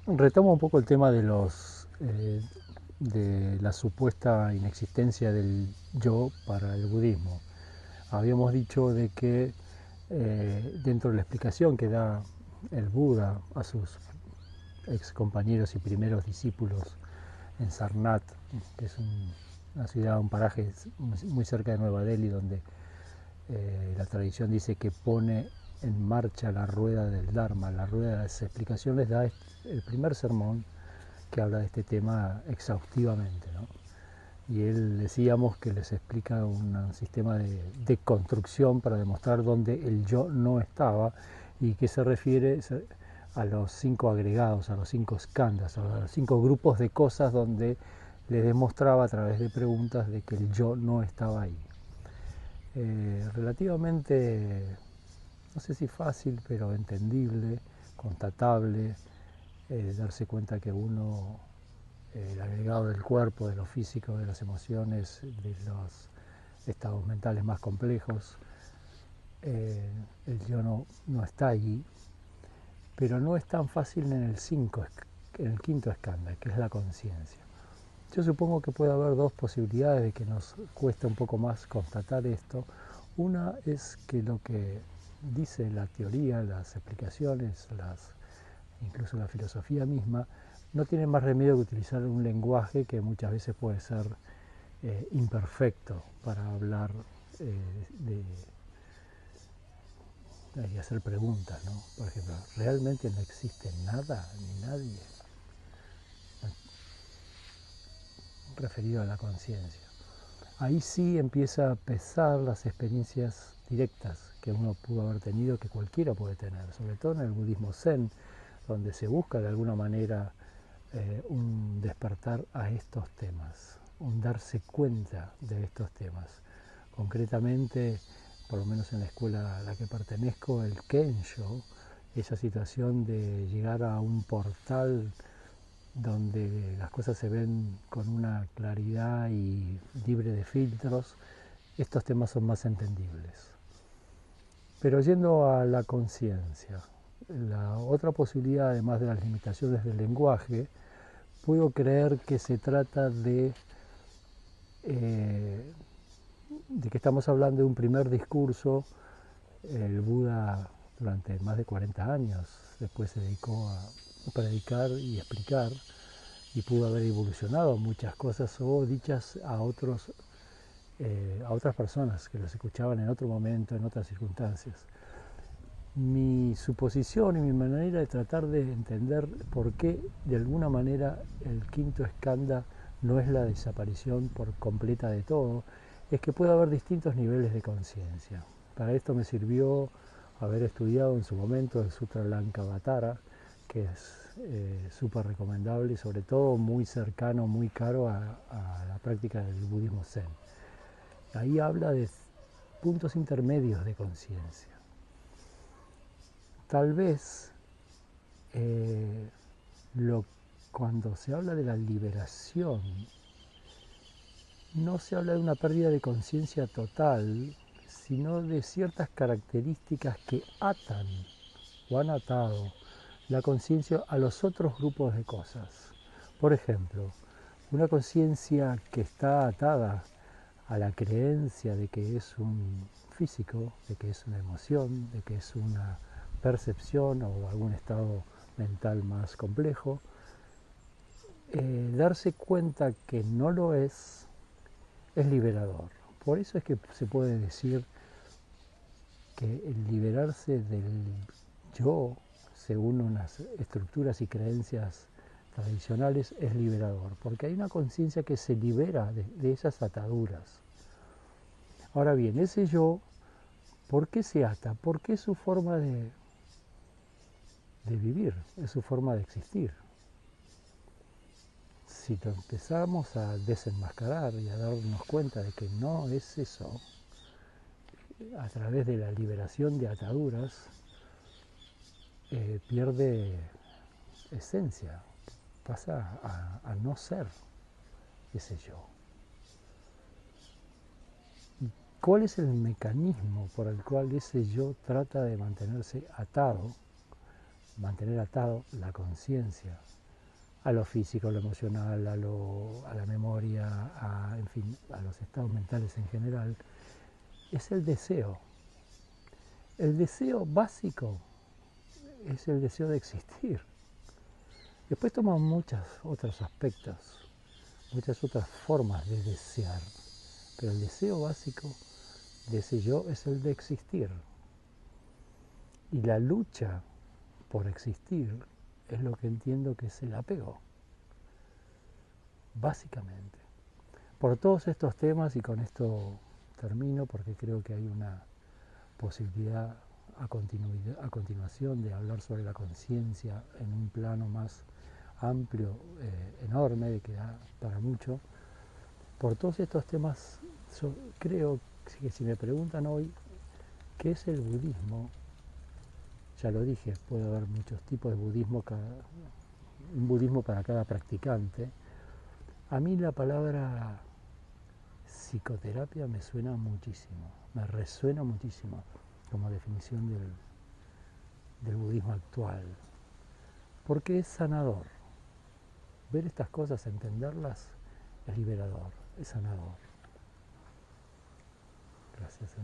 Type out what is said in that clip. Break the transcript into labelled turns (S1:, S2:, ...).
S1: Retomo un poco el tema de la supuesta inexistencia del yo para el budismo. Habíamos dicho de que dentro de la explicación que da el Buda a sus ex compañeros y primeros discípulos en Sarnath, que es una ciudad, un paraje muy cerca de Nueva Delhi, donde la tradición dice que pone en marcha la rueda del Dharma, la rueda de las explicaciones, da el primer sermón que habla de este tema exhaustivamente, ¿no? Y él decíamos que les explica un sistema de construcción para demostrar dónde el yo no estaba y que se refiere a los 5 agregados, a los 5 skandhas, a los 5 grupos de cosas donde les demostraba a través de preguntas de que el yo no estaba ahí. Relativamente, no sé si fácil, pero entendible, constatable, darse cuenta que uno, el agregado del cuerpo, de lo físico, de las emociones, de los estados mentales más complejos, el yo no está allí, pero no es tan fácil en el quinto escándalo, que es la conciencia. Yo supongo que puede haber dos posibilidades de que nos cueste un poco más constatar esto. Una es que lo que dice la teoría, las explicaciones, incluso la filosofía misma, no tiene más remedio que utilizar un lenguaje que muchas veces puede ser imperfecto para hablar de, y hacer preguntas, ¿no? Por ejemplo, ¿realmente no existe nada ni nadie referido a la conciencia? Ahí sí empieza a pesar las experiencias directas que uno pudo haber tenido, que cualquiera puede tener, sobre todo en el budismo zen, donde se busca de alguna manera un despertar a estos temas, un darse cuenta de estos temas. Concretamente, por lo menos en la escuela a la que pertenezco, el Kensho, esa situación de llegar a un portal donde las cosas se ven con una claridad y libre de filtros, estos temas son más entendibles. Pero yendo a la conciencia, la otra posibilidad, además de las limitaciones del lenguaje, puedo creer que se trata eh, de que estamos hablando de un primer discurso. El Buda durante más de 40 años después se dedicó a predicar y explicar y pudo haber evolucionado muchas cosas o dichas a otras personas que los escuchaban en otro momento, en otras circunstancias. Mi suposición y mi manera de tratar de entender por qué de alguna manera el quinto escándalo no es la desaparición por completa de todo, es que puede haber distintos niveles de conciencia. Para esto me sirvió haber estudiado en su momento el Sutra Lankavatara, que es súper recomendable y sobre todo muy cercano, muy caro a la práctica del budismo zen. Ahí habla de puntos intermedios de conciencia. Tal vez eh, lo, cuando se habla de la liberación, no se habla de una pérdida de conciencia total, sino de ciertas características que atan o han atado la conciencia a los otros grupos de cosas. Por ejemplo, una conciencia que está atada a la creencia de que es un físico, de que es una emoción, de que es una percepción o algún estado mental más complejo, darse cuenta que no lo es liberador. Por eso es que se puede decir que el liberarse del yo, según unas estructuras y creencias tradicionales, es liberador, porque hay una conciencia que se libera de esas ataduras. Ahora bien, ese yo, ¿por qué se ata? Porque es su forma de vivir, es su forma de existir. Si lo empezamos a desenmascarar y a darnos cuenta de que no es eso, a través de la liberación de ataduras, pierde esencia, pasa a no ser ese yo. ¿Cuál es el mecanismo por el cual ese yo trata de mantenerse atado mantener atado la conciencia a lo físico, a lo emocional, a la memoria, en fin, a los estados mentales en general, es el deseo. El deseo básico es el deseo de existir. Después toma muchos otros aspectos, muchas otras formas de desear, pero el deseo básico de ese yo es el de existir. Y la lucha por existir es lo que entiendo que es el apego, básicamente. Por todos estos temas, y con esto termino porque creo que hay una posibilidad a continuación de hablar sobre la conciencia en un plano más amplio, enorme, de que da para mucho. Por todos estos temas, creo que si me preguntan hoy qué es el budismo, ya lo dije, puede haber muchos tipos de budismo, un budismo para cada practicante. A mí la palabra psicoterapia me suena muchísimo, me resuena muchísimo como definición del budismo actual, porque es sanador. Ver estas cosas, entenderlas, es liberador, es sanador. Gracias.